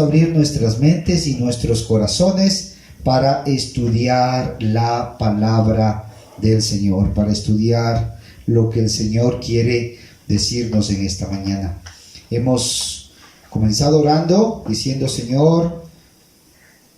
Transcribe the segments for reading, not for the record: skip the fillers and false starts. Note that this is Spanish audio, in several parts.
abrir nuestras mentes y nuestros corazones para estudiar la palabra del Señor, para estudiar lo que el Señor quiere decirnos en esta mañana. Hemos comenzado orando, diciendo: Señor,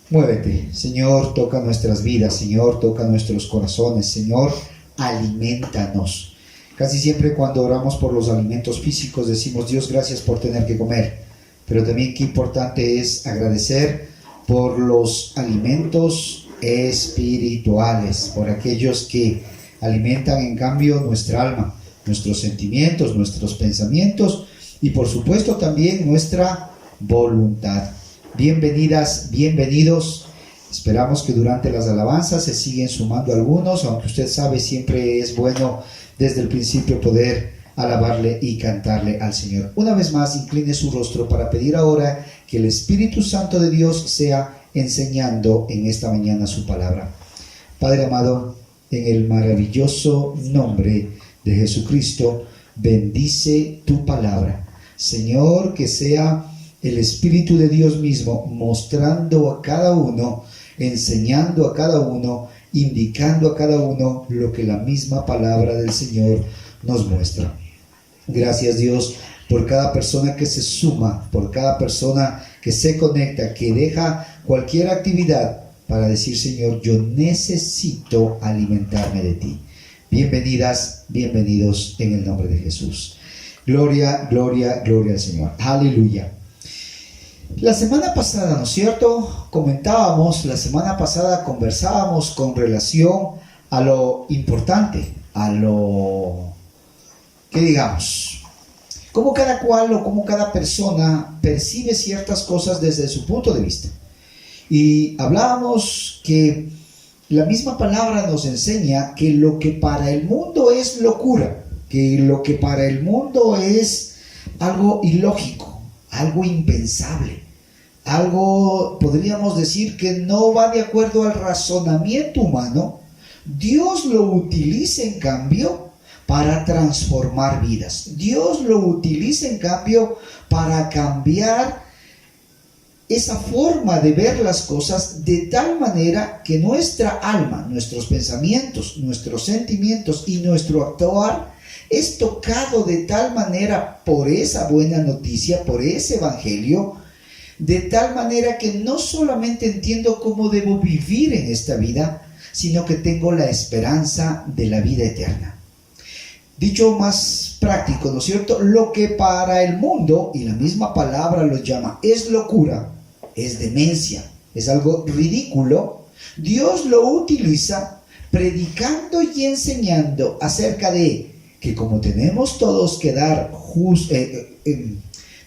muévete. Señor, toca nuestras vidas. Señor, toca nuestros corazones. Señor, aliméntanos. Casi siempre cuando oramos por los alimentos físicos decimos: Dios, gracias por tener que comer. Pero también qué importante es agradecer por los alimentos espirituales, por aquellos que alimentan en cambio nuestra alma, nuestros sentimientos, nuestros pensamientos y por supuesto también nuestra voluntad. Bienvenidas, bienvenidos. Esperamos que durante las alabanzas se siguen sumando algunos, aunque usted sabe, siempre es bueno desde el principio poder alabarle y cantarle al Señor. Una vez más, incline su rostro para pedir ahora que el Espíritu Santo de Dios sea enseñando en esta mañana su palabra. Padre amado, en el maravilloso nombre de Jesucristo, bendice tu palabra. Señor, que sea el Espíritu de Dios mismo mostrando a cada uno, enseñando a cada uno, indicando a cada uno lo que la misma palabra del Señor nos muestra. Gracias, Dios, por cada persona que se suma, por cada persona que se conecta, que deja cualquier actividad para decir: Señor, yo necesito alimentarme de ti. Bienvenidas, bienvenidos en el nombre de Jesús. Gloria, gloria, gloria al Señor. Aleluya. La semana pasada, ¿no es cierto? Conversábamos con relación a lo importante, a lo que digamos, cómo cada cual o cómo cada persona percibe ciertas cosas desde su punto de vista. Y hablábamos que la misma palabra nos enseña que lo que para el mundo es locura, que lo que para el mundo es algo ilógico, algo impensable, algo, podríamos decir, que no va de acuerdo al razonamiento humano, Dios lo utiliza en cambio para transformar vidas. Dios lo utiliza en cambio para cambiar esa forma de ver las cosas de tal manera que nuestra alma, nuestros pensamientos, nuestros sentimientos y nuestro actuar es tocado de tal manera por esa buena noticia, por ese evangelio, de tal manera que no solamente entiendo cómo debo vivir en esta vida, sino que tengo la esperanza de la vida eterna. Dicho más práctico, ¿no es cierto? Lo que para el mundo, y la misma palabra lo llama, es locura, es demencia, es algo ridículo, Dios lo utiliza predicando y enseñando acerca de que como tenemos todos que dar,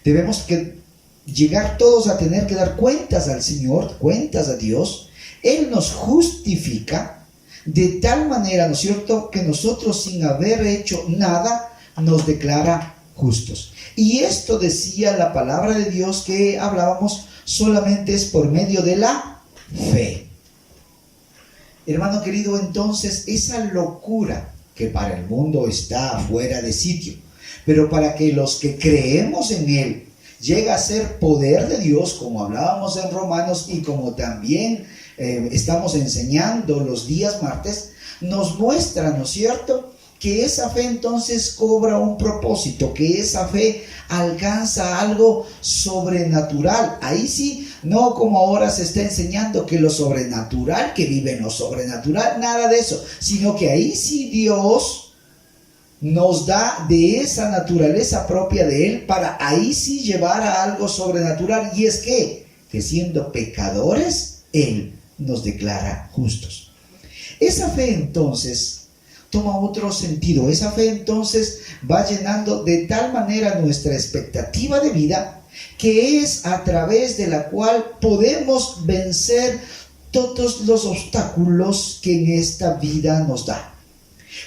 debemos que llegar todos a tener que dar cuentas al Señor, cuentas a Dios. Él nos justifica de tal manera, ¿no es cierto?, que nosotros sin haber hecho nada nos declara justos. Y esto decía la palabra de Dios que hablábamos, solamente es por medio de la fe. Hermano querido, entonces esa locura que para el mundo está fuera de sitio, pero para que los que creemos en Él llega a ser poder de Dios, como hablábamos en Romanos y como también estamos enseñando los días martes, nos muestra, ¿no es cierto?, que esa fe entonces cobra un propósito, que esa fe alcanza algo sobrenatural. Ahí sí, no como ahora se está enseñando que lo sobrenatural, que vive en lo sobrenatural, nada de eso, sino que ahí sí Dios nos da de esa naturaleza propia de Él para ahí sí llevar a algo sobrenatural. Y es que siendo pecadores, Él nos declara justos. Esa fe entonces toma otro sentido. Esa fe entonces va llenando de tal manera nuestra expectativa de vida, que es a través de la cual podemos vencer todos los obstáculos que en esta vida nos da.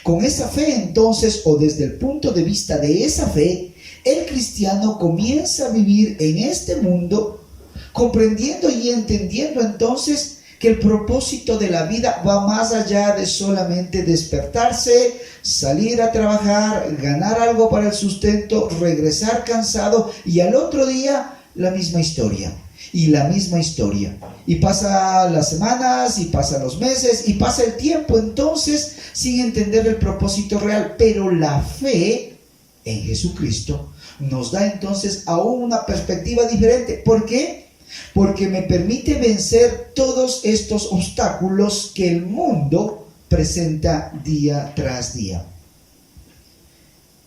Con esa fe entonces, o desde el punto de vista de esa fe, el cristiano comienza a vivir en este mundo comprendiendo y entendiendo entonces que el propósito de la vida va más allá de solamente despertarse, salir a trabajar, ganar algo para el sustento, regresar cansado y al otro día la misma historia. y la misma historia. Y pasa las semanas, y pasan los meses, y pasa el tiempo, entonces, sin entender el propósito real. Pero la fe en Jesucristo nos da entonces aún una perspectiva diferente. ¿Por qué? Porque me permite vencer todos estos obstáculos que el mundo presenta día tras día.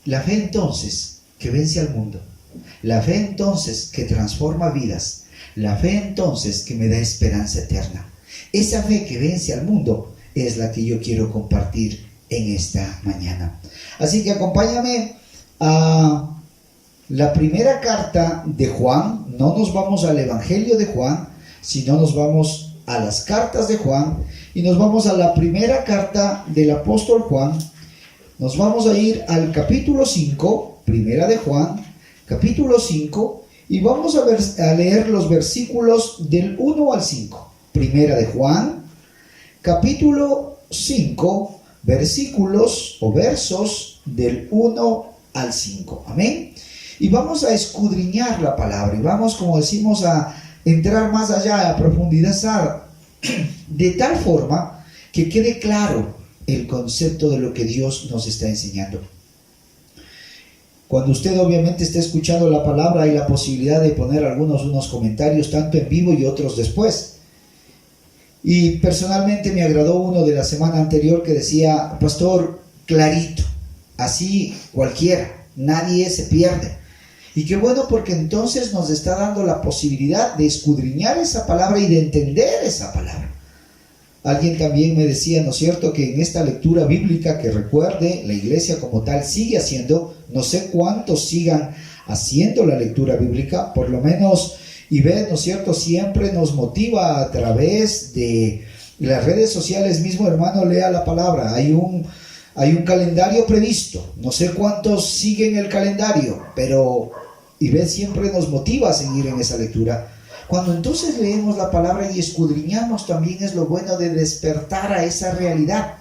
La fe entonces que vence al mundo, la fe entonces que transforma vidas, la fe entonces que me da esperanza eterna. Esa fe que vence al mundo es la que yo quiero compartir en esta mañana. Así que acompáñame a la primera carta de Juan. No nos vamos al Evangelio de Juan, sino nos vamos a las cartas de Juan y nos vamos a la primera carta del apóstol Juan. Nos vamos a ir al capítulo 5, primera de Juan, capítulo 5, y vamos a leer los versículos del 1 al 5. Primera de Juan, capítulo 5, versículos o versos del 1 al 5. Amén. Y vamos a escudriñar la palabra y vamos, como decimos, a entrar más allá, a profundizar de tal forma que quede claro el concepto de lo que Dios nos está enseñando. Cuando usted obviamente esté escuchando la palabra, hay la posibilidad de poner unos comentarios, tanto en vivo y otros después. Y personalmente me agradó uno de la semana anterior que decía: pastor, clarito, así cualquiera, nadie se pierde. Y qué bueno, porque entonces nos está dando la posibilidad de escudriñar esa palabra y de entender esa palabra. Alguien también me decía, ¿no es cierto?, que en esta lectura bíblica, que recuerde, la iglesia como tal sigue haciendo, no sé cuántos sigan haciendo la lectura bíblica, por lo menos Ivette, ¿no es cierto?, siempre nos motiva a través de las redes sociales. Mismo, hermano, lea la palabra, hay un calendario previsto, no sé cuántos siguen el calendario, pero Ivette siempre nos motiva a seguir en esa lectura. Cuando entonces leemos la palabra y escudriñamos, también es lo bueno de despertar a esa realidad.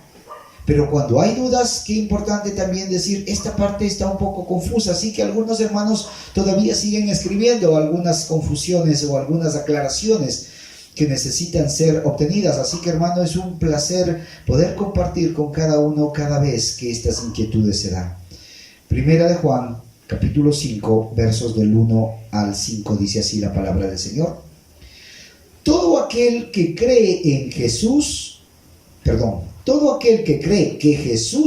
Pero cuando hay dudas, qué importante también decir: esta parte está un poco confusa, así que algunos hermanos todavía siguen escribiendo algunas confusiones o algunas aclaraciones que necesitan ser obtenidas. Así que, hermano, es un placer poder compartir con cada uno cada vez que estas inquietudes se dan. Primera de Juan, capítulo 5, versos del 1 al 5, dice así la palabra del Señor. Todo aquel que cree que Jesús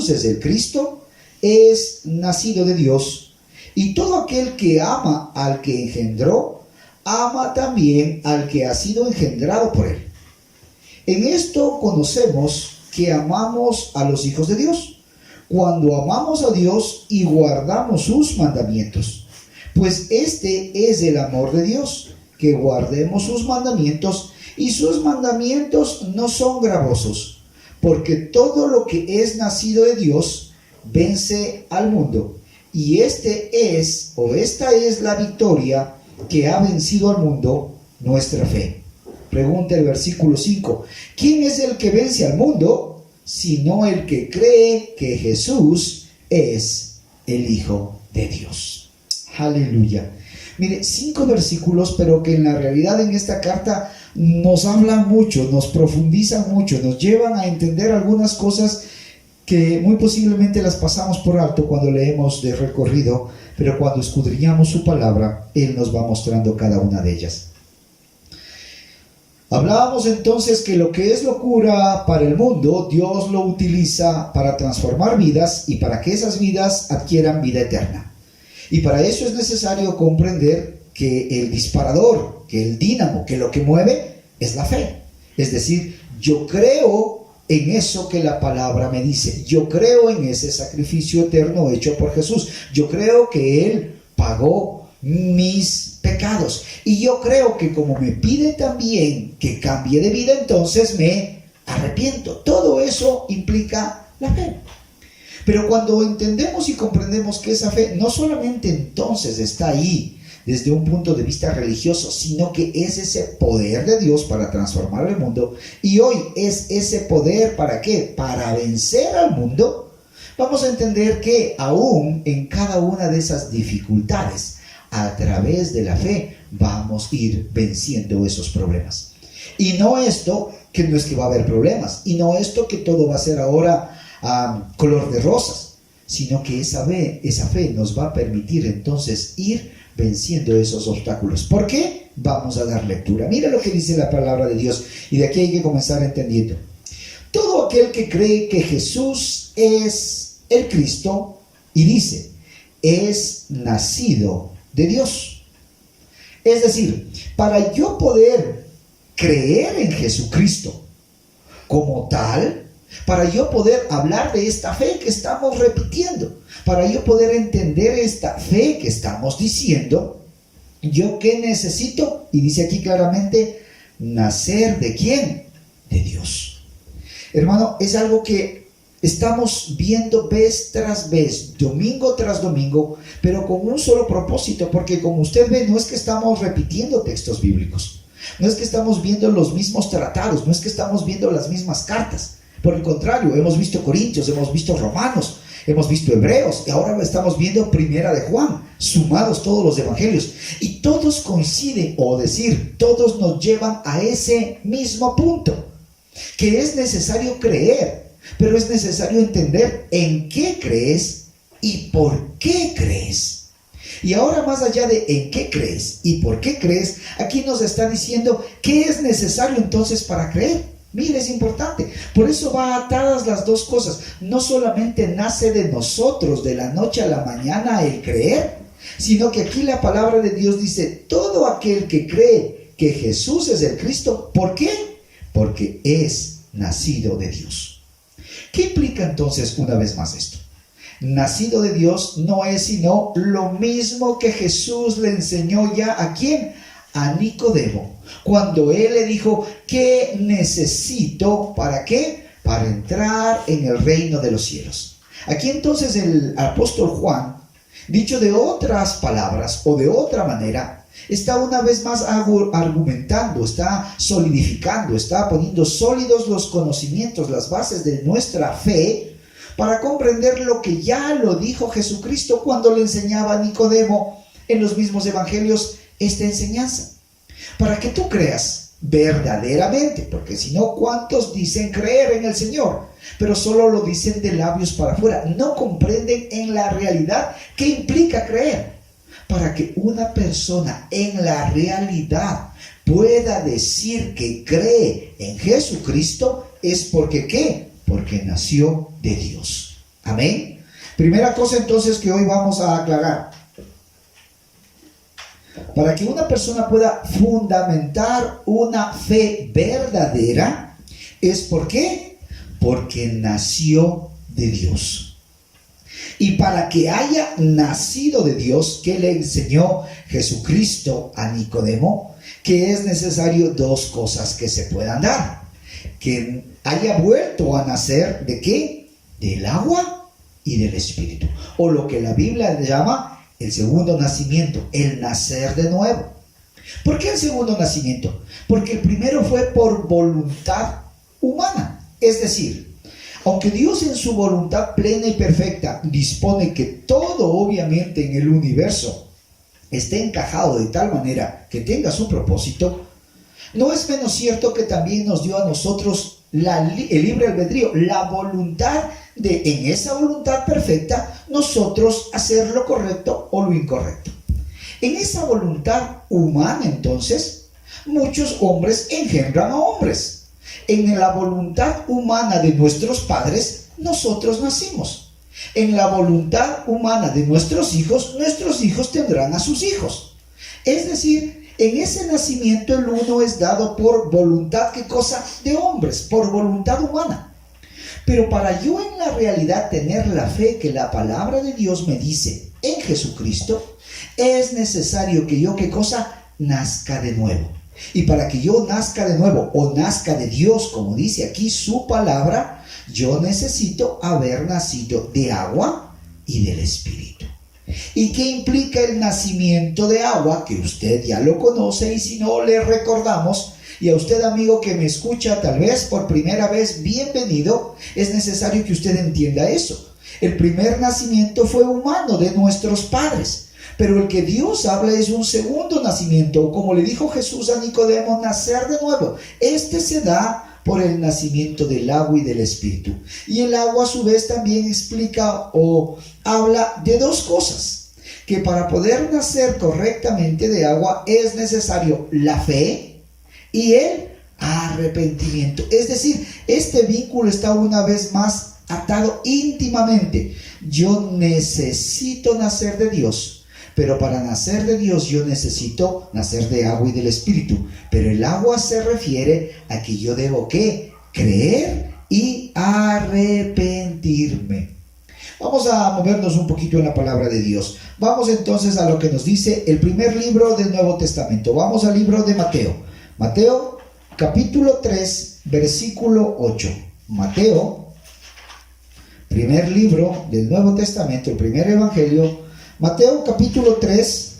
es el Cristo, es nacido de Dios. Y todo aquel que ama al que engendró, ama también al que ha sido engendrado por él. En esto conocemos que amamos a los hijos de Dios, cuando amamos a Dios y guardamos sus mandamientos. Pues este es el amor de Dios, que guardemos sus mandamientos, y sus mandamientos no son gravosos, porque todo lo que es nacido de Dios vence al mundo. Y esta es la victoria que ha vencido al mundo, nuestra fe. Pregunta el versículo 5: ¿quién es el que vence al mundo? Sino el que cree que Jesús es el Hijo de Dios. Aleluya. Mire, 5 versículos, pero que en la realidad en esta carta nos hablan mucho, nos profundizan mucho, nos llevan a entender algunas cosas que muy posiblemente las pasamos por alto cuando leemos de recorrido, pero cuando escudriñamos su palabra, Él nos va mostrando cada una de ellas. Hablábamos entonces que lo que es locura para el mundo, Dios lo utiliza para transformar vidas y para que esas vidas adquieran vida eterna. Y para eso es necesario comprender que el disparador, que el dínamo, que lo que mueve es la fe. Es decir, yo creo en eso que la palabra me dice. Yo creo en ese sacrificio eterno hecho por Jesús. Yo creo que Él pagó mis pecados. Y yo creo que como me pide también que cambie de vida, entonces me arrepiento. Todo eso implica la fe. Pero cuando entendemos y comprendemos que esa fe no solamente entonces está ahí desde un punto de vista religioso, sino que es ese poder de Dios para transformar el mundo, y hoy es ese poder, ¿para qué? Para vencer al mundo. Vamos a entender que aún en cada una de esas dificultades, a través de la fe, vamos a ir venciendo esos problemas. Y no esto, que no es que va a haber problemas, y no esto que todo va a ser ahora color de rosas, sino que esa fe nos va a permitir entonces ir venciendo esos obstáculos. ¿Por qué? Vamos a dar lectura. Mira lo que dice la palabra de Dios, y de aquí hay que comenzar entendiendo. Todo aquel que cree que Jesús es el Cristo, y dice, es nacido de Dios. Es decir, para yo poder creer en Jesucristo como tal, para yo poder hablar de esta fe que estamos repitiendo, para yo poder entender esta fe que estamos diciendo, ¿yo qué necesito? Y dice aquí claramente, nacer ¿de quién? De Dios. Hermano, es algo que estamos viendo vez tras vez, domingo tras domingo, pero con un solo propósito, porque como usted ve, no es que estamos repitiendo textos bíblicos, no es que estamos viendo los mismos tratados, no es que estamos viendo las mismas cartas. Por el contrario, hemos visto Corintios, hemos visto Romanos, hemos visto Hebreos, y ahora estamos viendo Primera de Juan, sumados todos los evangelios, y todos coinciden, o decir, todos nos llevan a ese mismo punto, que es necesario creer, pero es necesario entender en qué crees y por qué crees. Y ahora, más allá de en qué crees y por qué crees, aquí nos está diciendo qué es necesario entonces para creer. Mire, es importante. Por eso va atadas las dos cosas. No solamente nace de nosotros de la noche a la mañana el creer, sino que aquí la palabra de Dios dice, todo aquel que cree que Jesús es el Cristo, ¿por qué? Porque es nacido de Dios. ¿Qué implica entonces una vez más esto? Nacido de Dios no es sino lo mismo que Jesús le enseñó ya ¿a quién? A Nicodemo, cuando él le dijo, ¿qué necesito? ¿Para qué? Para entrar en el reino de los cielos. Aquí entonces el apóstol Juan, dicho de otras palabras o de otra manera, está una vez más argumentando, está solidificando, está poniendo sólidos los conocimientos, las bases de nuestra fe, para comprender lo que ya lo dijo Jesucristo cuando le enseñaba a Nicodemo en los mismos evangelios esta enseñanza. Para que tú creas verdaderamente, porque si no, ¿cuántos dicen creer en el Señor? Pero solo lo dicen de labios para afuera, no comprenden en la realidad qué implica creer. Para que una persona en la realidad pueda decir que cree en Jesucristo, es porque ¿qué? Porque nació de Dios. Amén. Primera cosa entonces que hoy vamos a aclarar. Para que una persona pueda fundamentar una fe verdadera, ¿es por qué? Porque nació de Dios. Y para que haya nacido de Dios, ¿qué le enseñó Jesucristo a Nicodemo? Que es necesario dos cosas que se puedan dar. Que haya vuelto a nacer ¿de qué? Del agua y del Espíritu. O lo que la Biblia llama el segundo nacimiento, el nacer de nuevo. ¿Por qué el segundo nacimiento? Porque el primero fue por voluntad humana. Es decir, aunque Dios en su voluntad plena y perfecta dispone que todo obviamente en el universo esté encajado de tal manera que tenga su propósito, no es menos cierto que también nos dio a nosotros el libre albedrío, la voluntad de, en esa voluntad perfecta, nosotros hacer lo correcto o lo incorrecto. En esa voluntad humana, entonces, muchos hombres engendran a hombres. En la voluntad humana de nuestros padres, nosotros nacimos. En la voluntad humana de nuestros hijos tendrán a sus hijos. Es decir, en ese nacimiento el uno es dado por voluntad, ¿qué cosa? De hombres, por voluntad humana. Pero para yo en la realidad tener la fe que la palabra de Dios me dice en Jesucristo, es necesario que yo, ¿qué cosa? Nazca de nuevo. Y para que yo nazca de nuevo o nazca de Dios, como dice aquí su palabra, yo necesito haber nacido de agua y del Espíritu. ¿Y qué implica el nacimiento de agua? Que usted ya lo conoce, y si no, le recordamos. Y a usted, amigo que me escucha tal vez por primera vez, bienvenido. Es necesario que usted entienda eso. El primer nacimiento fue humano, de nuestros padres. Pero el que Dios habla es un segundo nacimiento, como le dijo Jesús a Nicodemo, nacer de nuevo. Este se da por el nacimiento del agua y del Espíritu. Y el agua a su vez también explica o habla de dos cosas: que para poder nacer correctamente de agua es necesario la fe y el arrepentimiento. Es decir, este vínculo está una vez más atado íntimamente. Yo necesito nacer de Dios, pero para nacer de Dios yo necesito nacer de agua y del Espíritu. Pero el agua se refiere a que yo debo ¿qué? Creer y arrepentirme. Vamos a movernos un poquito en la palabra de Dios. Vamos entonces a lo que nos dice el primer libro del Nuevo Testamento. Vamos al libro de Mateo. Mateo capítulo 3, versículo 8. Mateo, primer libro del Nuevo Testamento, el primer evangelio. Mateo capítulo 3,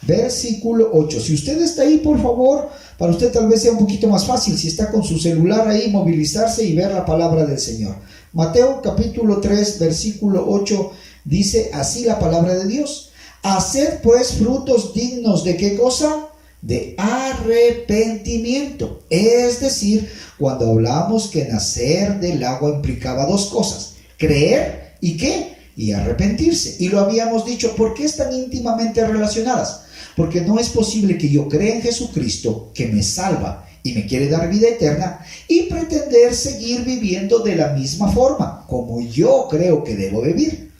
versículo 8. Si usted está ahí, por favor, para usted tal vez sea un poquito más fácil, si está con su celular ahí, movilizarse y ver la palabra del Señor. Mateo capítulo 3, versículo 8, dice así la palabra de Dios: haced pues frutos dignos de ¿qué cosa? De arrepentimiento. Es decir, cuando hablamos que nacer del agua implicaba dos cosas: creer y ¿qué? Y arrepentirse. Y lo habíamos dicho, ¿por qué están íntimamente relacionadas? Porque no es posible que yo crea en Jesucristo, que me salva y me quiere dar vida eterna, y pretender seguir viviendo de la misma forma, como yo creo que debo vivir.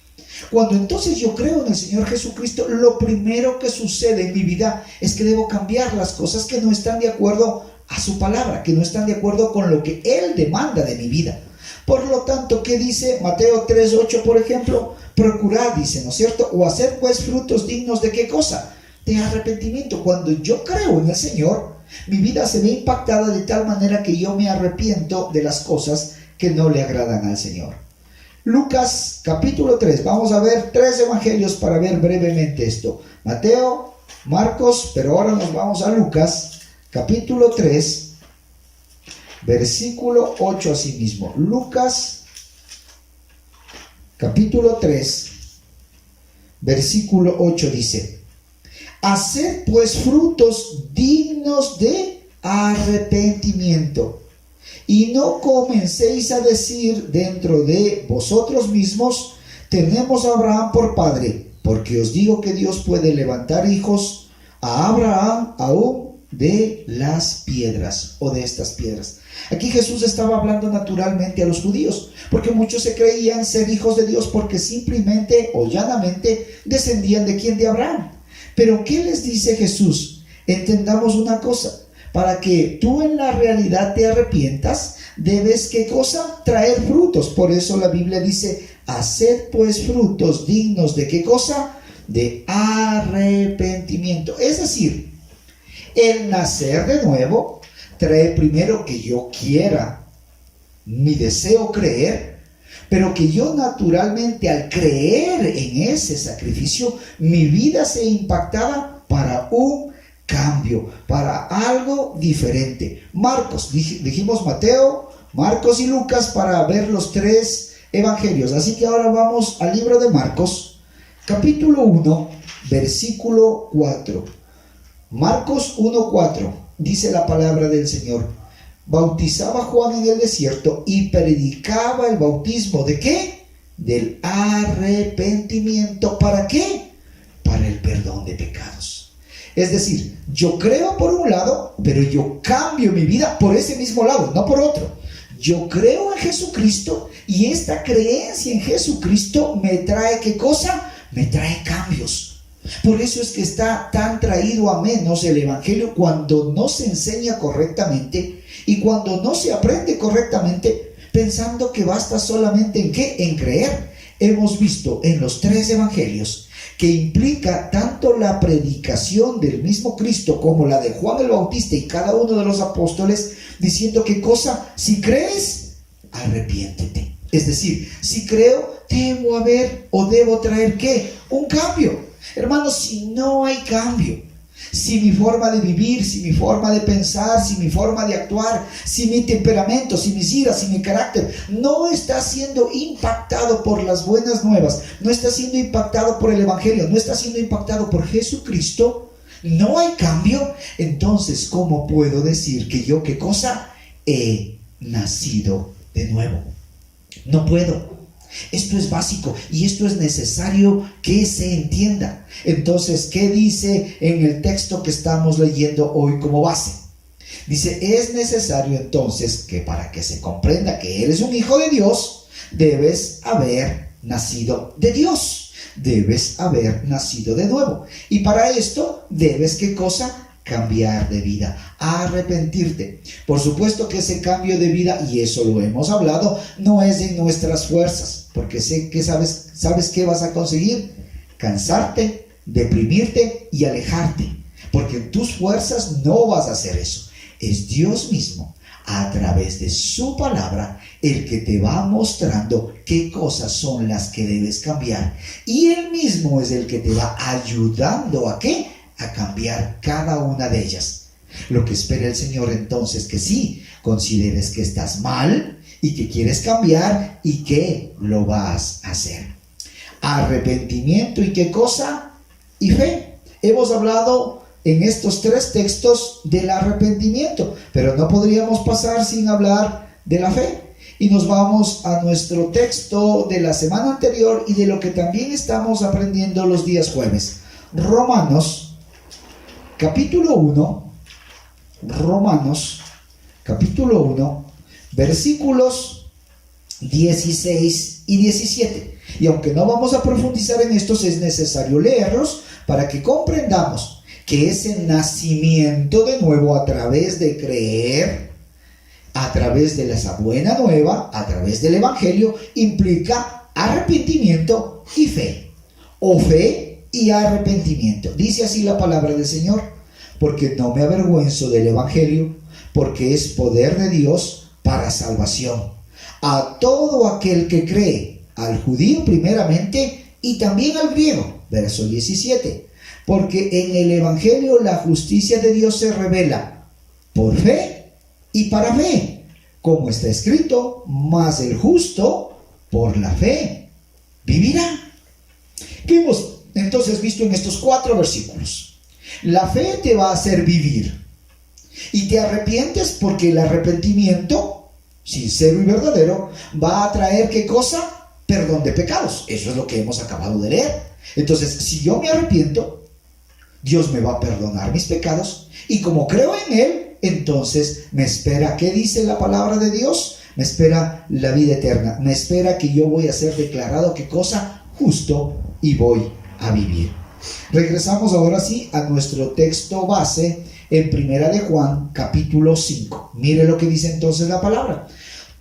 Cuando entonces yo creo en el Señor Jesucristo, lo primero que sucede en mi vida es que debo cambiar las cosas que no están de acuerdo a su palabra, que no están de acuerdo con lo que Él demanda de mi vida. Por lo tanto, ¿qué dice Mateo 3:8, por ejemplo? Procurad, dice, ¿no es cierto? O hacer pues frutos dignos de ¿qué cosa? De arrepentimiento. Cuando yo creo en el Señor, mi vida se ve impactada de tal manera que yo me arrepiento de las cosas que no le agradan al Señor. Lucas capítulo 3, vamos a ver 3 evangelios para ver brevemente esto: Mateo, Marcos, pero ahora nos vamos a Lucas capítulo 3, versículo 8 asimismo. Lucas capítulo 3, versículo 8 dice: haced pues frutos dignos de arrepentimiento, y no comencéis a decir dentro de vosotros mismos: tenemos a Abraham por padre, porque os digo que Dios puede levantar hijos a Abraham aún de las piedras, o de estas piedras. Aquí Jesús estaba hablando naturalmente a los judíos, porque muchos se creían ser hijos de Dios porque simplemente o llanamente descendían de ¿quién? De Abraham. Pero ¿qué les dice Jesús? Entendamos una cosa: para que tú en la realidad te arrepientas, debes ¿qué cosa? Traer frutos. Por eso la Biblia dice: haced pues frutos dignos de ¿qué cosa? De arrepentimiento. Es decir, el nacer de nuevo trae primero que yo quiera, mi deseo creer, pero que yo naturalmente al creer en ese sacrificio, mi vida sea impactada para un cambio, para algo diferente. Marcos, dijimos Mateo, Marcos y Lucas para ver los 3 evangelios. Así que ahora vamos al libro de Marcos, capítulo 1, versículo 4. Marcos 1:4, dice la palabra del Señor: bautizaba Juan en el desierto y predicaba el bautismo ¿de qué? Del arrepentimiento. ¿Para qué? Para el perdón de pecados. Es decir, yo creo por un lado, pero yo cambio mi vida por ese mismo lado, no por otro. Yo creo en Jesucristo y esta creencia en Jesucristo me trae ¿qué cosa? Me trae cambios. Por eso es que está tan traído a menos el evangelio cuando no se enseña correctamente y cuando no se aprende correctamente, pensando que basta solamente ¿en qué? En creer. Hemos visto en los 3 evangelios que implica tanto la predicación del mismo Cristo como la de Juan el Bautista y cada uno de los apóstoles, diciendo ¿qué cosa? Si crees, arrepiéntete. Es decir, si creo, debo traer ¿qué? Un cambio. Hermanos, si no hay cambio, Si mi forma de vivir, si mi forma de pensar, si mi forma de actuar, si mi temperamento, si mis iras, si mi carácter no está siendo impactado por las buenas nuevas, no está siendo impactado por el Evangelio, no está siendo impactado por Jesucristo, no hay cambio, entonces ¿cómo puedo decir que yo, qué cosa? He nacido de nuevo. No puedo. Esto es básico y esto es necesario que se entienda. Entonces, ¿qué dice en el texto que estamos leyendo hoy como base? Dice, es necesario entonces que para que se comprenda que eres un hijo de Dios, debes haber nacido de Dios. Debes haber nacido de nuevo. Y para esto debes, ¿qué cosa? Cambiar de vida, arrepentirte. Por supuesto que ese cambio de vida, y eso lo hemos hablado, no es en nuestras fuerzas, porque sé que sabes qué vas a conseguir: cansarte, deprimirte y alejarte, porque en tus fuerzas no vas a hacer eso. Es Dios mismo, a través de su palabra, el que te va mostrando qué cosas son las que debes cambiar, y Él mismo es el que te va ayudando a ¿qué? A cambiar cada una de ellas. Lo que espera el Señor entonces, que sí consideres que estás mal y que quieres cambiar y que lo vas a hacer. Arrepentimiento y qué cosa? Y fe. Hemos hablado en estos tres textos del arrepentimiento, pero no podríamos pasar sin hablar de la fe. Y nos vamos a nuestro texto de la semana anterior y de lo que también estamos aprendiendo los días jueves. Romanos capítulo 1, Romanos capítulo 1, versículos 16 y 17. Y aunque no vamos a profundizar en estos, es necesario leerlos para que comprendamos que ese nacimiento de nuevo a través de creer, a través de esa buena nueva, a través del Evangelio, implica arrepentimiento y fe, o fe y arrepentimiento. Dice así la palabra del Señor: porque no me avergüenzo del Evangelio, porque es poder de Dios para salvación a todo aquel que cree, al judío primeramente y también al griego. Verso 17: porque en el Evangelio la justicia de Dios se revela por fe y para fe, como está escrito: mas el justo por la fe vivirá. ¿Qué hemos entonces visto en estos 4 versículos? La fe te va a hacer vivir y te arrepientes, porque el arrepentimiento sincero y verdadero va a traer ¿qué cosa? Perdón de pecados. Eso es lo que hemos acabado de leer. Entonces, si yo me arrepiento, Dios me va a perdonar mis pecados, y como creo en Él, entonces me espera, ¿qué dice la palabra de Dios? Me espera la vida eterna, me espera que yo voy a ser declarado ¿qué cosa? Justo, y voy a vivir. Regresamos ahora sí a nuestro texto base en Primera de Juan capítulo 5. Mire lo que dice entonces la palabra: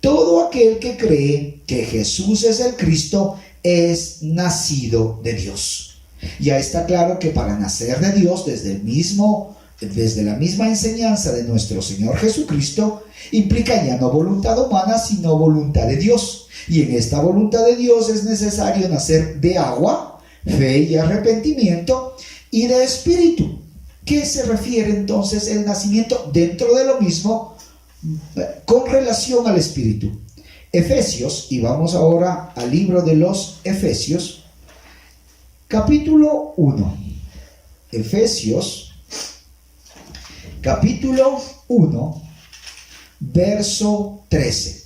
todo aquel que cree que Jesús es el Cristo es nacido de Dios. Ya está claro que para nacer de Dios, desde la misma enseñanza de nuestro Señor Jesucristo, implica ya no voluntad humana, sino voluntad de Dios. Y en esta voluntad de Dios es necesario nacer de agua, fe y arrepentimiento, y de espíritu. ¿Qué se refiere entonces el nacimiento? Dentro de lo mismo, con relación al espíritu. Efesios, y vamos ahora al libro de los Efesios, capítulo 1. Efesios, capítulo 1, verso 13.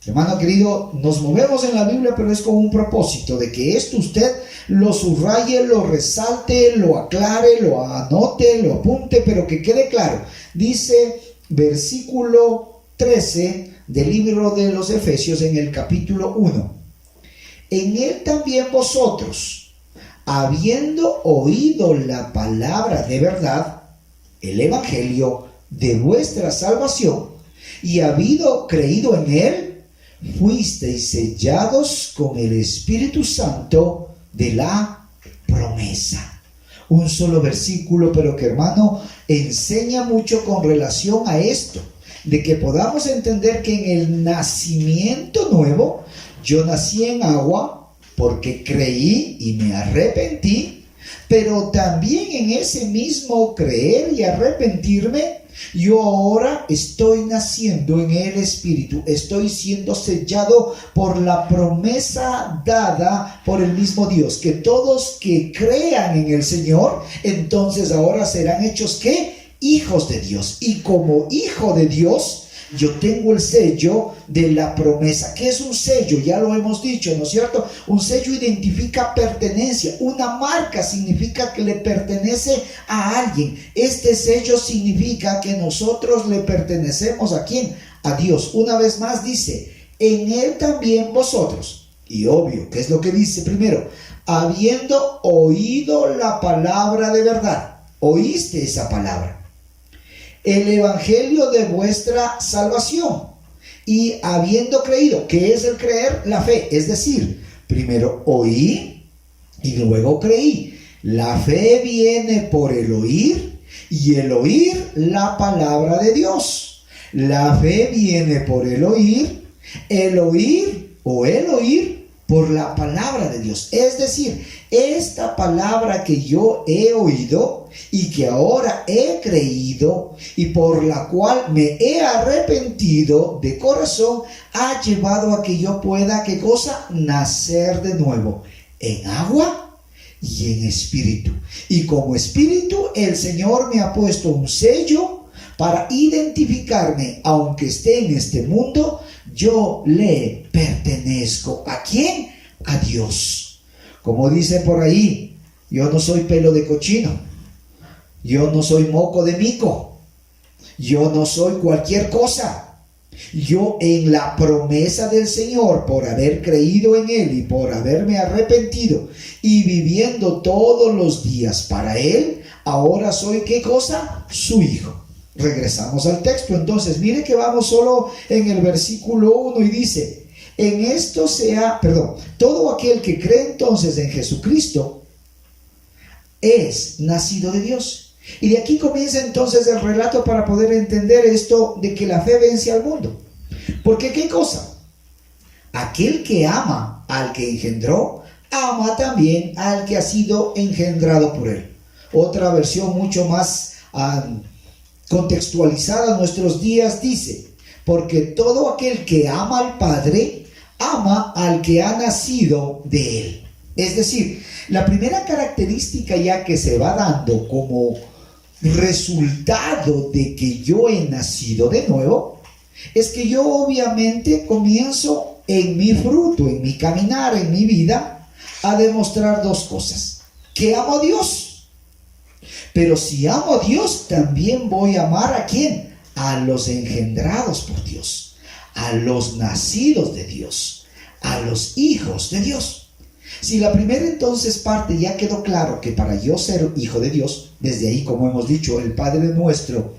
Hermano querido, nos movemos en la Biblia, pero es con un propósito de que esto usted lo subraye, lo resalte, lo aclare, lo anote, lo apunte, pero que quede claro. Dice versículo 13 del libro de los Efesios en el capítulo 1: en él también vosotros, habiendo oído la palabra de verdad, el evangelio de vuestra salvación, y habido creído en él, fuisteis sellados con el Espíritu Santo de la promesa. Un solo versículo, pero que, hermano, enseña mucho con relación a esto, de que podamos entender que en el nacimiento nuevo, yo nací en agua porque creí y me arrepentí, Pero también en ese mismo creer y arrepentirme, yo ahora estoy naciendo en el Espíritu, estoy siendo sellado por la promesa dada por el mismo Dios, que todos que crean en el Señor, entonces ahora serán hechos ¿qué? Hijos de Dios. Y como hijo de Dios, yo tengo el sello de la promesa. ¿Qué es un sello? Ya lo hemos dicho, ¿no es cierto? Un sello identifica pertenencia. Una marca significa que le pertenece a alguien. Este sello significa que nosotros le pertenecemos ¿a quién? A Dios. Una vez más dice, en Él también vosotros. Y obvio, ¿qué es lo que dice primero? Habiendo oído la palabra de verdad. Oíste esa palabra. El evangelio de vuestra salvación, y habiendo creído. ¿Qué es el creer? La fe. Es decir, primero oí y luego creí. La fe viene por el oír, y el oír la palabra de Dios. La fe viene por el oír por la palabra de Dios. Es decir, esta palabra que yo he oído y que ahora he creído y por la cual me he arrepentido de corazón, ha llevado a que yo pueda, ¿qué cosa? Nacer de nuevo en agua y en espíritu. Y como espíritu, el Señor me ha puesto un sello para identificarme, aunque esté en este mundo, yo le pertenezco. ¿A quién? A Dios. Como dice por ahí, yo no soy pelo de cochino, yo no soy moco de mico, yo no soy cualquier cosa. Yo en la promesa del Señor, por haber creído en Él y por haberme arrepentido y viviendo todos los días para Él, ahora soy ¿qué cosa? Su hijo. Regresamos al texto. Entonces, mire que vamos solo en el versículo 1 y dice, todo aquel que cree entonces en Jesucristo es nacido de Dios. Y de aquí comienza entonces el relato para poder entender esto de que la fe vence al mundo. Porque ¿qué cosa? Aquel que ama al que engendró, ama también al que ha sido engendrado por él. Otra versión mucho más contextualizada en nuestros días dice, porque todo aquel que ama al Padre, ama al que ha nacido de él. Es decir, la primera característica ya que se va dando como resultado de que yo he nacido de nuevo, es que yo obviamente comienzo en mi fruto, en mi caminar, en mi vida, a demostrar dos cosas: que amo a Dios. Pero si amo a Dios, también voy a amar ¿a quién? A los engendrados por Dios, a los nacidos de Dios, a los hijos de Dios. Si la primera entonces parte ya quedó claro que para yo ser hijo de Dios, desde ahí, como hemos dicho, el Padre nuestro,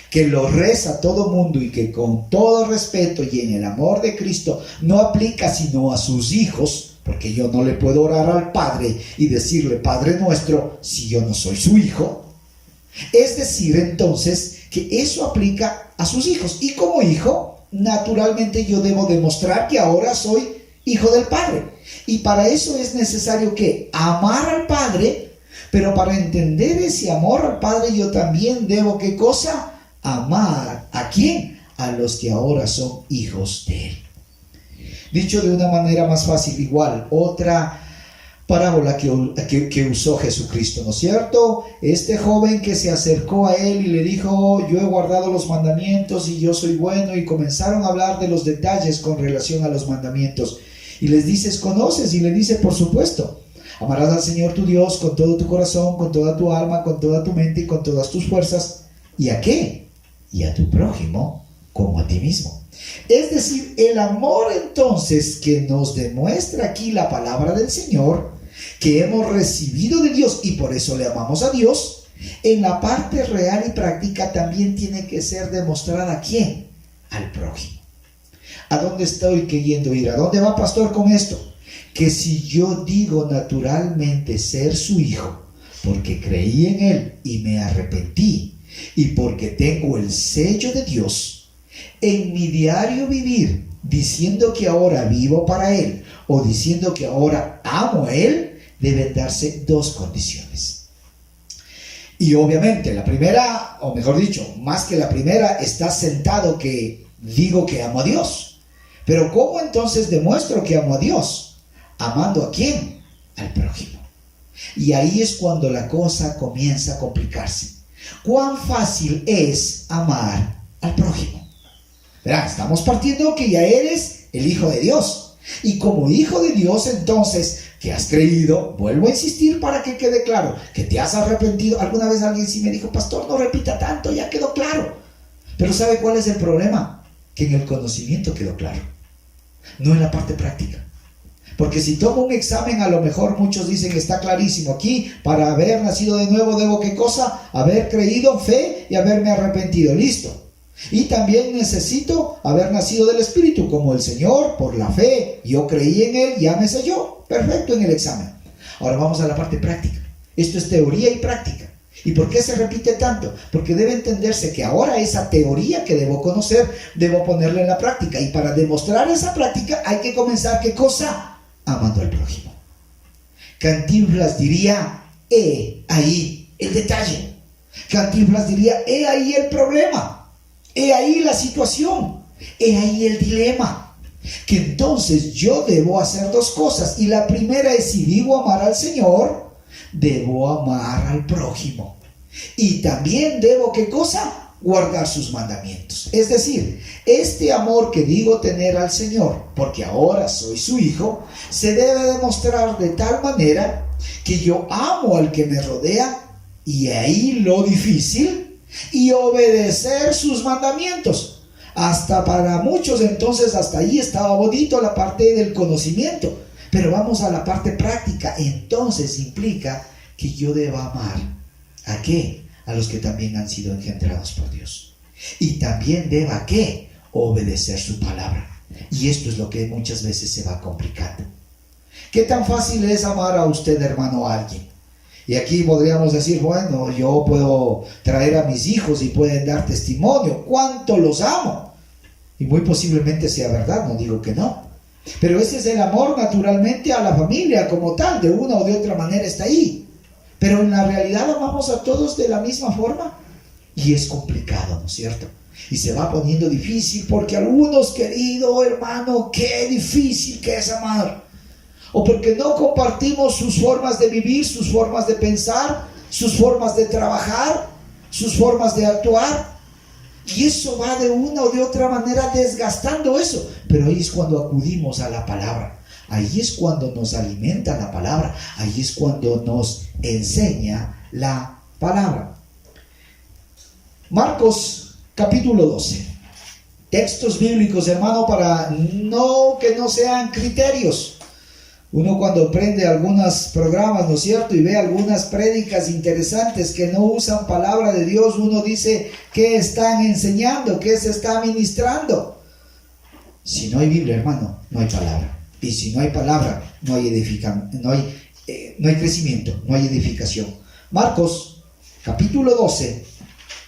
que lo reza todo mundo y que con todo respeto y en el amor de Cristo no aplica sino a sus hijos, porque yo no le puedo orar al Padre y decirle Padre nuestro si yo no soy su hijo. Es decir, entonces, que eso aplica a sus hijos. Y como hijo, naturalmente yo debo demostrar que ahora soy hijo del Padre. Y para eso es necesario que amar al Padre, pero para entender ese amor al Padre yo también debo, ¿qué cosa? Amar ¿a quién? A los que ahora son hijos de Él. Dicho de una manera más fácil, igual, otra parábola que usó Jesucristo, ¿no es cierto? Este joven que se acercó a Él y le dijo, yo he guardado los mandamientos y yo soy bueno, y comenzaron a hablar de los detalles con relación a los mandamientos. Y les dices, ¿conoces? Y le dice, por supuesto, amarás al Señor tu Dios con todo tu corazón, con toda tu alma, con toda tu mente y con todas tus fuerzas. ¿Y a qué? Y a tu prójimo como a ti mismo. Es decir, el amor entonces que nos demuestra aquí la palabra del Señor, que hemos recibido de Dios y por eso le amamos a Dios, en la parte real y práctica también tiene que ser demostrada ¿a quién? Al prójimo. ¿A dónde estoy queriendo ir? ¿A dónde va, pastor, con esto? Que si yo digo naturalmente ser su hijo, porque creí en Él y me arrepentí, y porque tengo el sello de Dios, en mi diario vivir, diciendo que ahora vivo para Él, o diciendo que ahora amo a Él, deben darse dos condiciones. Y obviamente la primera, o mejor dicho, más que la primera, está sentado que digo que amo a Dios. Pero ¿cómo entonces demuestro que amo a Dios? ¿Amando a quién? Al prójimo. Y ahí es cuando la cosa comienza a complicarse. ¿Cuán fácil es amar al prójimo? Verán, estamos partiendo que ya eres el Hijo de Dios. Y como Hijo de Dios, entonces, que has creído, vuelvo a insistir para que quede claro, que te has arrepentido. Alguna vez alguien sí me dijo, pastor, no repita tanto, ya quedó claro. Pero ¿sabe cuál es el problema? Que en el conocimiento quedó claro, no en la parte práctica. Porque si tomo un examen, a lo mejor muchos dicen, está clarísimo, aquí para haber nacido de nuevo debo ¿qué cosa? Haber creído, fe y haberme arrepentido, listo. Y también necesito haber nacido del Espíritu, como el Señor, por la fe, yo creí en Él, ya me selló, perfecto en el examen. Ahora vamos a la parte práctica. Esto es teoría y práctica. ¿Y por qué se repite tanto? Porque debe entenderse que ahora esa teoría que debo conocer, debo ponerla en la práctica. Y para demostrar esa práctica hay que comenzar, ¿qué cosa? Amando al prójimo. Cantinflas diría, ahí el detalle. Cantinflas diría, ahí el problema. Ahí la situación. Ahí el dilema. Que entonces yo debo hacer dos cosas. Y la primera es, si digo amar al Señor, debo amar al prójimo. Y también debo, ¿qué cosa? Guardar sus mandamientos. Es decir, este amor que digo tener al Señor, porque ahora soy su hijo, se debe demostrar de tal manera que yo amo al que me rodea, y ahí lo difícil, y obedecer sus mandamientos. Hasta para muchos entonces, hasta ahí estaba bonito la parte del conocimiento, pero vamos a la parte práctica. Entonces implica que yo deba amar ¿a qué? A los que también han sido engendrados por Dios. Y también deba ¿qué? Obedecer su palabra. Y esto es lo que muchas veces se va complicando. ¿Qué tan fácil es amar a usted, hermano, a alguien? Y aquí podríamos decir, bueno, yo puedo traer a mis hijos y pueden dar testimonio cuánto los amo. Y muy posiblemente sea verdad, no digo que no. Pero ese es el amor naturalmente a la familia como tal, de una o de otra manera está ahí. Pero en la realidad amamos a todos de la misma forma. Y es complicado, ¿no es cierto? Y se va poniendo difícil porque algunos, querido hermano, qué difícil que es amar. O porque no compartimos sus formas de vivir, sus formas de pensar, sus formas de trabajar, sus formas de actuar. Y eso va de una o de otra manera desgastando eso. Pero ahí es cuando acudimos a la palabra. Ahí es cuando nos alimenta la palabra. Ahí es cuando nos enseña la palabra. Marcos capítulo 12. Textos bíblicos, hermano, para que no sean criterios. Uno cuando prende algunos programas, ¿no es cierto? Y ve algunas prédicas interesantes que no usan palabra de Dios, uno dice, ¿qué están enseñando? ¿Qué se está ministrando? Si no hay Biblia, hermano, no hay palabra. Y si no hay palabra, no hay crecimiento, no hay edificación. Marcos, capítulo 12,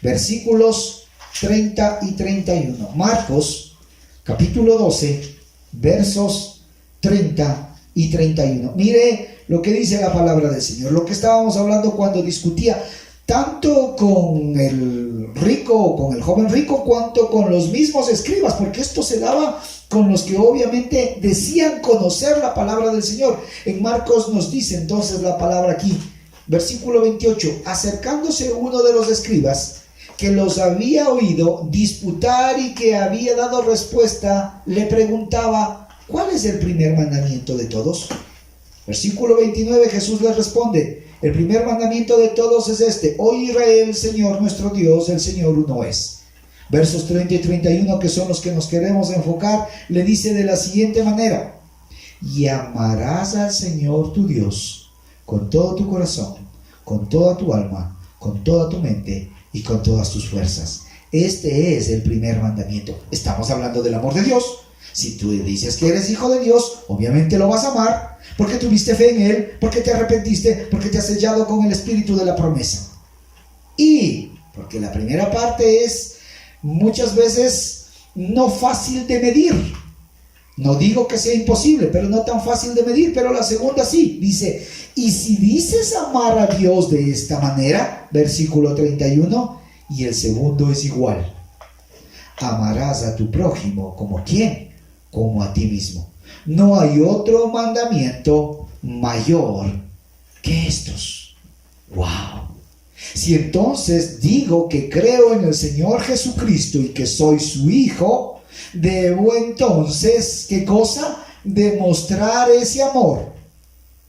versículos 30 y 31. Marcos, capítulo 12, versos 30 y 31. Mire lo que dice la palabra del Señor. Lo que estábamos hablando cuando discutía tanto con el rico, con el joven rico, cuanto con los mismos escribas, porque esto se daba con los que obviamente decían conocer la palabra del Señor. En Marcos nos dice entonces la palabra aquí, versículo 28, acercándose uno de los escribas que los había oído disputar y que había dado respuesta, le preguntaba, ¿cuál es el primer mandamiento de todos? Versículo 29, Jesús les responde, el primer mandamiento de todos es este, oye Israel, el Señor nuestro Dios, el Señor uno es. Versos 30 y 31, que son los que nos queremos enfocar, le dice de la siguiente manera, y amarás al Señor tu Dios con todo tu corazón, con toda tu alma, con toda tu mente y con todas tus fuerzas. Este es el primer mandamiento. Estamos hablando del amor de Dios. Si tú dices que eres hijo de Dios, obviamente lo vas a amar, porque tuviste fe en Él, porque te arrepentiste, porque te has sellado con el espíritu de la promesa. Y porque la primera parte es muchas veces no fácil de medir, No digo que sea imposible, pero no tan fácil de medir, pero la segunda sí. Dice, y si dices amar a Dios de esta manera, versículo 31, y el segundo es igual. Amarás a tu prójimo como ¿quién? Como a ti mismo. No hay otro mandamiento mayor que estos. ¡Wow! Si entonces digo que creo en el Señor Jesucristo y que soy su hijo, debo entonces, ¿qué cosa? Demostrar ese amor,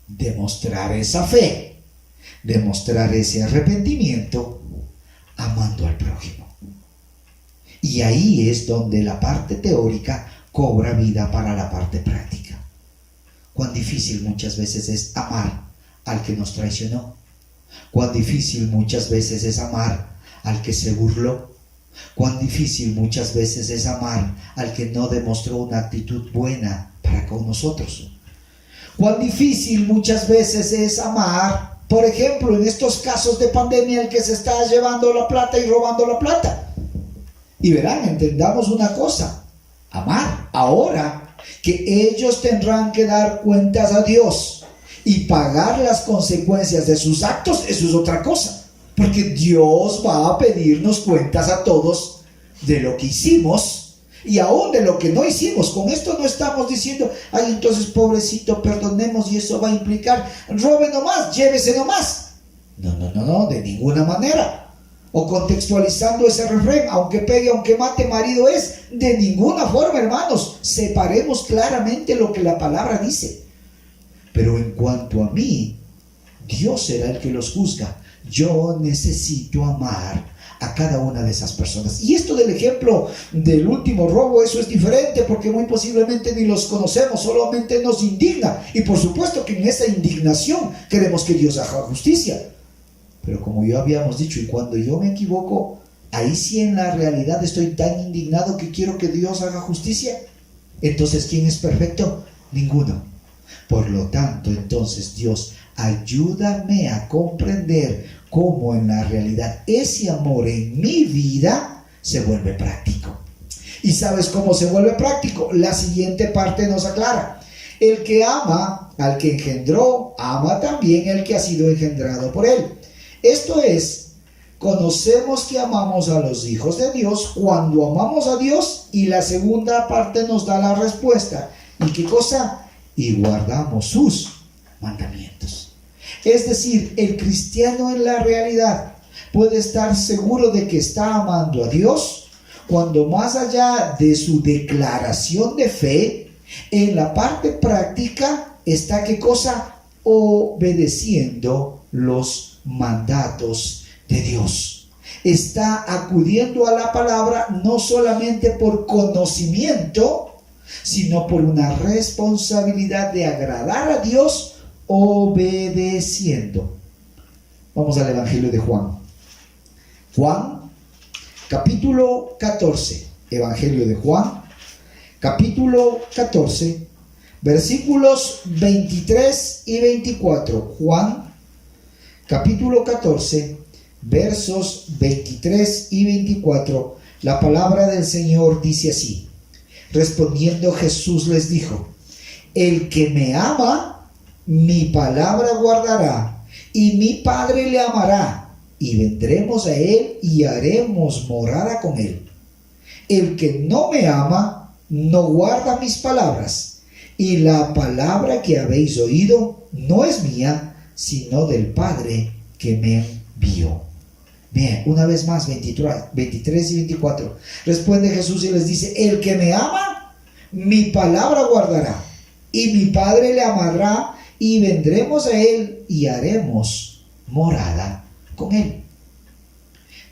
demostrar esa fe, demostrar ese arrepentimiento, amando al prójimo. Y ahí es donde la parte teórica cobra vida para la parte práctica. Cuán difícil muchas veces es amar al que nos traicionó. Cuán difícil muchas veces es amar al que se burló. Cuán difícil muchas veces es amar al que no demostró una actitud buena para con nosotros. Cuán difícil muchas veces es amar, por ejemplo, en estos casos de pandemia, el que se está llevando la plata y robando la plata. Y verán, entendamos una cosa, amar ahora que ellos tendrán que dar cuentas a Dios y pagar las consecuencias de sus actos, eso es otra cosa, porque Dios va a pedirnos cuentas a todos de lo que hicimos y aún de lo que no hicimos. Con esto no estamos diciendo, ay, entonces pobrecito, perdonemos y eso va a implicar, robe nomás, llévese nomás. No, de ninguna manera. O contextualizando ese refrán, aunque pegue, aunque mate, marido es. De ninguna forma, hermanos, separemos claramente lo que la palabra dice. Pero en cuanto a mí, Dios será el que los juzga. Yo necesito amar a cada una de esas personas. Y esto del ejemplo del último robo, eso es diferente, porque muy posiblemente ni los conocemos, solamente nos indigna. Y por supuesto que en esa indignación queremos que Dios haga justicia. Pero como ya habíamos dicho, y cuando yo me equivoco, ahí sí en la realidad estoy tan indignado que quiero que Dios haga justicia. Entonces, ¿quién es perfecto? Ninguno. Por lo tanto, entonces, Dios, ayúdame a comprender cómo en la realidad ese amor en mi vida se vuelve práctico. ¿Y sabes cómo se vuelve práctico? La siguiente parte nos aclara. El que ama al que engendró, ama también al que ha sido engendrado por él. Esto es, conocemos que amamos a los hijos de Dios cuando amamos a Dios, y la segunda parte nos da la respuesta. ¿Y qué cosa? Y guardamos sus mandamientos. Es decir, el cristiano en la realidad puede estar seguro de que está amando a Dios cuando más allá de su declaración de fe, en la parte práctica está ¿qué cosa? Obedeciendo los mandatos de Dios. Está acudiendo a la palabra no solamente por conocimiento, sino por una responsabilidad de agradar a Dios obedeciendo. Vamos al Evangelio de Juan. Juan, capítulo 14. Evangelio de Juan, capítulo 14, versículos 23 y 24. Juan, capítulo 14, versos 23 y 24, la palabra del Señor dice así: respondiendo Jesús les dijo, el que me ama, mi palabra guardará, y mi Padre le amará, y vendremos a él y haremos morada con él. El que no me ama, no guarda mis palabras, y la palabra que habéis oído no es mía, sino del Padre que me envió. Bien, una vez más, 23 y 24. Responde Jesús y les dice, el que me ama, mi palabra guardará, y mi Padre le amará, y vendremos a él y haremos morada con él.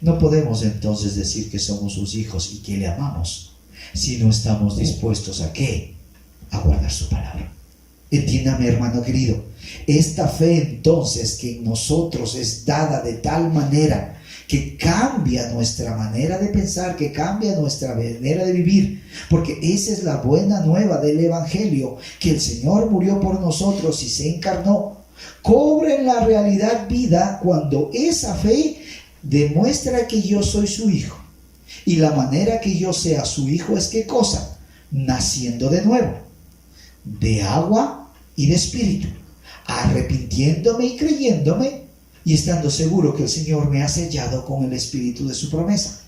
No podemos entonces decir que somos sus hijos y que le amamos si no estamos dispuestos ¿a qué? A guardar su palabra. Entiéndame, hermano querido, esta fe entonces que en nosotros es dada de tal manera que cambia nuestra manera de pensar, que cambia nuestra manera de vivir, porque esa es la buena nueva del Evangelio, que el Señor murió por nosotros y se encarnó, cobra en la realidad vida cuando esa fe demuestra que yo soy su hijo. Y la manera que yo sea su hijo es ¿qué cosa? Naciendo de nuevo. de agua y de espíritu, arrepintiéndome y creyéndome y estando seguro que el Señor me ha sellado con el espíritu de su promesa.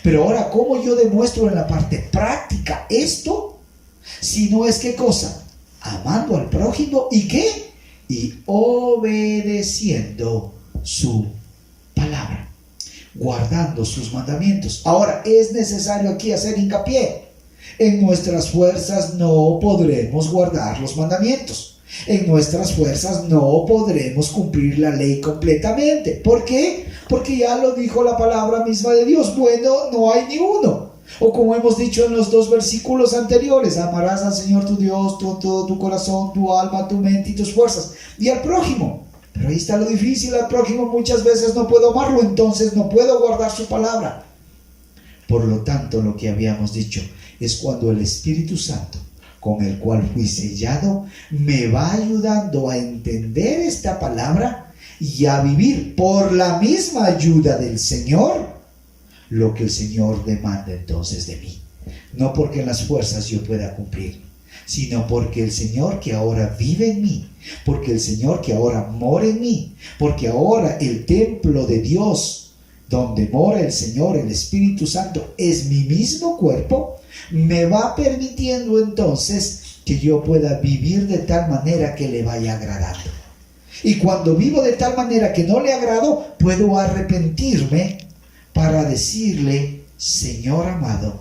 Pero ahora, ¿cómo yo demuestro en la parte práctica esto? Si no es, ¿qué cosa? Amando al prójimo, ¿y qué? Y obedeciendo su palabra, guardando sus mandamientos. Ahora, es necesario aquí hacer hincapié. En nuestras fuerzas no podremos guardar los mandamientos. En nuestras fuerzas no podremos cumplir la ley completamente. ¿Por qué? Porque ya lo dijo la palabra misma de Dios. Bueno, no hay ni uno. O como hemos dicho en los 2 versículos anteriores, amarás al Señor tu Dios con todo tu corazón, tu alma, tu mente y tus fuerzas. Y al prójimo. Pero ahí está lo difícil, al prójimo muchas veces no puedo amarlo, entonces no puedo guardar su palabra. Por lo tanto, lo que habíamos dicho es cuando el Espíritu Santo, con el cual fui sellado, me va ayudando a entender esta palabra y a vivir por la misma ayuda del Señor lo que el Señor demanda entonces de mí. No porque en las fuerzas yo pueda cumplir, sino porque el Señor que ahora vive en mí, porque el Señor que ahora mora en mí, porque ahora el templo de Dios, donde mora el Señor, el Espíritu Santo, es mi mismo cuerpo, me va permitiendo entonces que yo pueda vivir de tal manera que le vaya agradando. Y cuando vivo de tal manera que no le agrado, puedo arrepentirme para decirle: Señor amado,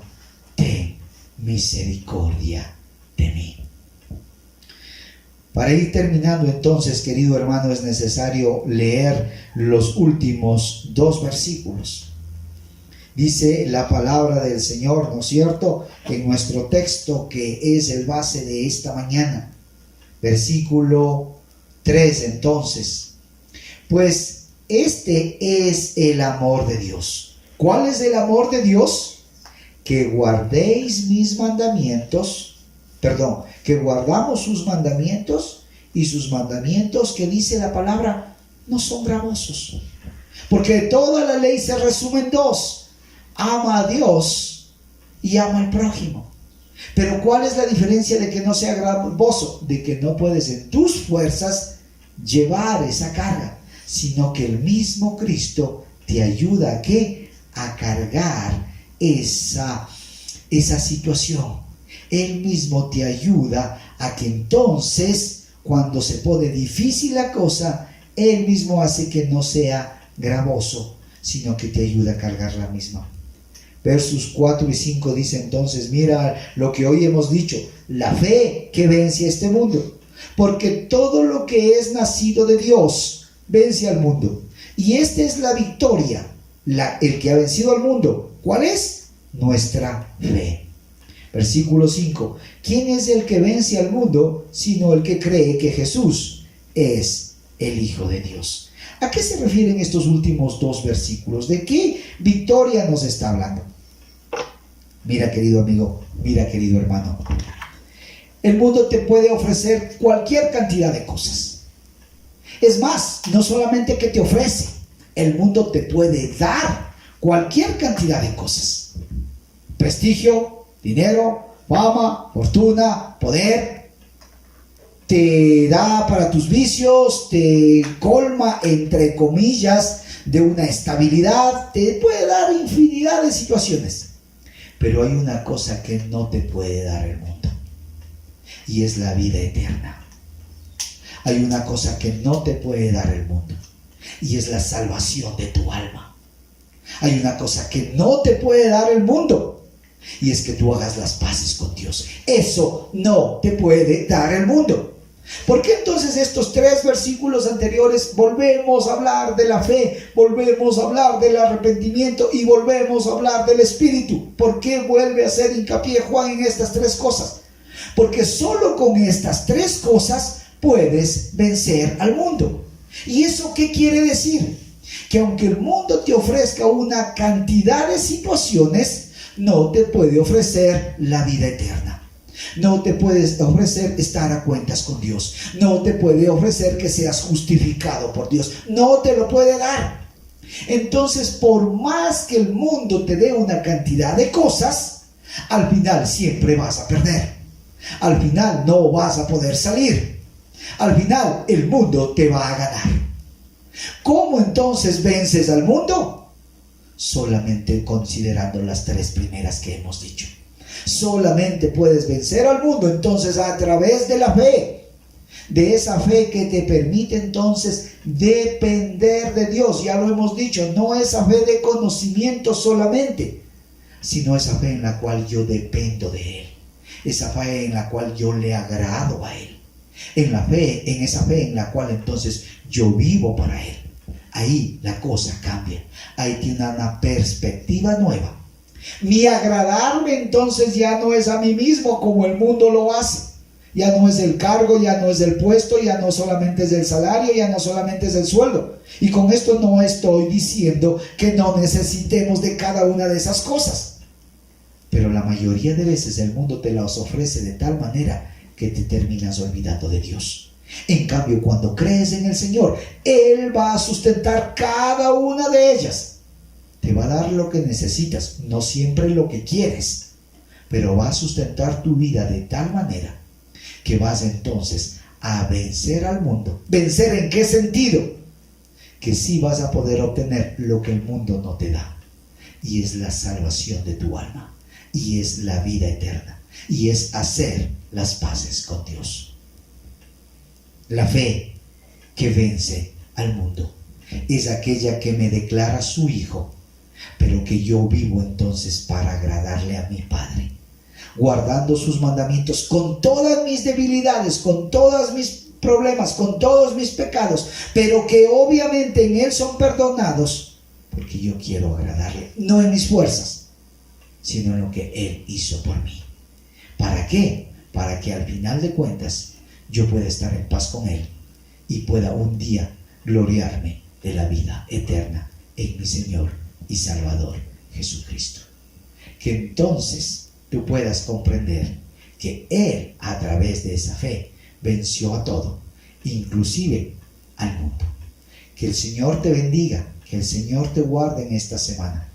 ten misericordia de mí. Para ir terminando entonces, querido hermano, es necesario leer los últimos 2 versículos. Dice la palabra del Señor, ¿no es cierto?, en nuestro texto que es el base de esta mañana. Versículo 3 entonces. Pues este es el amor de Dios. ¿Cuál es el amor de Dios? Que guardéis mis mandamientos, que guardamos sus mandamientos, y sus mandamientos, que dice la palabra, no son gravosos. Porque toda la ley se resume en 2. Ama a Dios y ama al prójimo. Pero ¿cuál es la diferencia de que no sea gravoso? De que no puedes en tus fuerzas llevar esa carga, sino que el mismo Cristo te ayuda a ¿qué? A cargar esa situación. Él mismo te ayuda a que entonces, cuando se pone difícil la cosa, Él mismo hace que no sea gravoso, sino que te ayuda a cargar la misma. Versos 4 y 5 dice entonces: mira lo que hoy hemos dicho, la fe que vence a este mundo, porque todo lo que es nacido de Dios vence al mundo, y esta es la victoria, el que ha vencido al mundo. ¿Cuál es? Nuestra fe. Versículo 5: ¿quién es el que vence al mundo sino el que cree que Jesús es el Hijo de Dios? ¿A qué se refieren estos últimos 2 versículos? ¿De qué victoria nos está hablando? Mira, querido amigo, mira, querido hermano, el mundo te puede ofrecer cualquier cantidad de cosas. Es más, no solamente que te ofrece, el mundo te puede dar cualquier cantidad de cosas. Prestigio, dinero, fama, fortuna, poder. Te da para tus vicios, te colma, entre comillas, de una estabilidad, te puede dar infinidad de situaciones. Pero hay una cosa que no te puede dar el mundo, y es la vida eterna. Hay una cosa que no te puede dar el mundo, y es la salvación de tu alma. Hay una cosa que no te puede dar el mundo, y es que tú hagas las paces con Dios. Eso no te puede dar el mundo. ¿Por qué entonces estos 3 versículos anteriores volvemos a hablar de la fe, volvemos a hablar del arrepentimiento y volvemos a hablar del Espíritu? ¿Por qué vuelve a hacer hincapié Juan en estas 3 cosas? Porque solo con estas 3 cosas puedes vencer al mundo. ¿Y eso qué quiere decir? Que aunque el mundo te ofrezca una cantidad de situaciones, no te puede ofrecer la vida eterna. No te puedes ofrecer estar a cuentas con Dios. No te puede ofrecer que seas justificado por Dios. No te lo puede dar. Entonces, por más que el mundo te dé una cantidad de cosas, al final siempre vas a perder. Al final no vas a poder salir. Al final el mundo te va a ganar. ¿Cómo entonces vences al mundo? Solamente considerando las tres primeras que hemos dicho. Solamente puedes vencer al mundo entonces a través de la fe. De esa fe que te permite entonces depender de Dios. Ya lo hemos dicho, no esa fe de conocimiento solamente, sino esa fe en la cual yo dependo de Él. Esa fe en la cual yo le agrado a Él. En esa fe en la cual entonces yo vivo para Él. Ahí la cosa cambia. Ahí tiene una perspectiva nueva. Mi agradarme entonces ya no es a mí mismo como el mundo lo hace. Ya no es el cargo, ya no es el puesto, ya no solamente es el salario, ya no solamente es el sueldo. Y con esto no estoy diciendo que no necesitemos de cada una de esas cosas. Pero la mayoría de veces el mundo te las ofrece de tal manera que te terminas olvidando de Dios. En cambio, cuando crees en el Señor, Él va a sustentar cada una de ellas. Te va a dar lo que necesitas, no siempre lo que quieres, pero va a sustentar tu vida de tal manera que vas entonces a vencer al mundo. ¿Vencer en qué sentido? Que sí vas a poder obtener lo que el mundo no te da. Y es la salvación de tu alma. Y es la vida eterna. Y es hacer las paces con Dios. La fe que vence al mundo es aquella que me declara su hijo, pero que yo vivo entonces para agradarle a mi Padre, guardando sus mandamientos con todas mis debilidades, con todos mis problemas, con todos mis pecados, pero que obviamente en Él son perdonados, porque yo quiero agradarle, no en mis fuerzas, sino en lo que Él hizo por mí. ¿Para qué? Para que al final de cuentas yo pueda estar en paz con Él y pueda un día gloriarme de la vida eterna en mi Señor y Salvador Jesucristo. Que entonces tú puedas comprender que Él, a través de esa fe, venció a todo, inclusive al mundo. Que el Señor te bendiga, que el Señor te guarde en esta semana.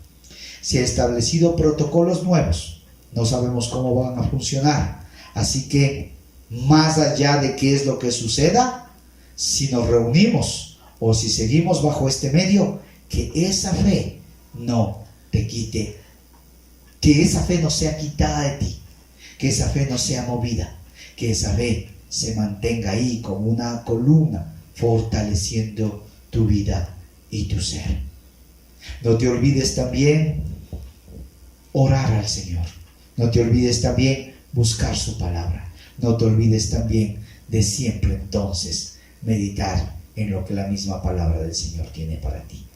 Se han establecido protocolos nuevos, no sabemos cómo van a funcionar, así que más allá de qué es lo que suceda, si nos reunimos o si seguimos bajo este medio, que esa fe no te quite, que esa fe no sea quitada de ti, que esa fe no sea movida, que esa fe se mantenga ahí como una columna fortaleciendo tu vida y tu ser. No te olvides también orar al Señor, no te olvides también buscar su palabra, no te olvides también de siempre entonces meditar en lo que la misma palabra del Señor tiene para ti.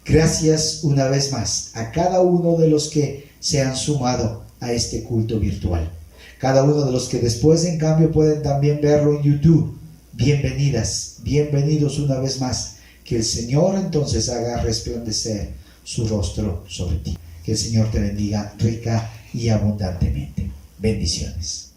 Gracias una vez más a cada uno de los que se han sumado a este culto virtual. Cada uno de los que después en cambio pueden también verlo en YouTube. Bienvenidas, bienvenidos una vez más. Que el Señor entonces haga resplandecer su rostro sobre ti. Que el Señor te bendiga rica y abundantemente. Bendiciones.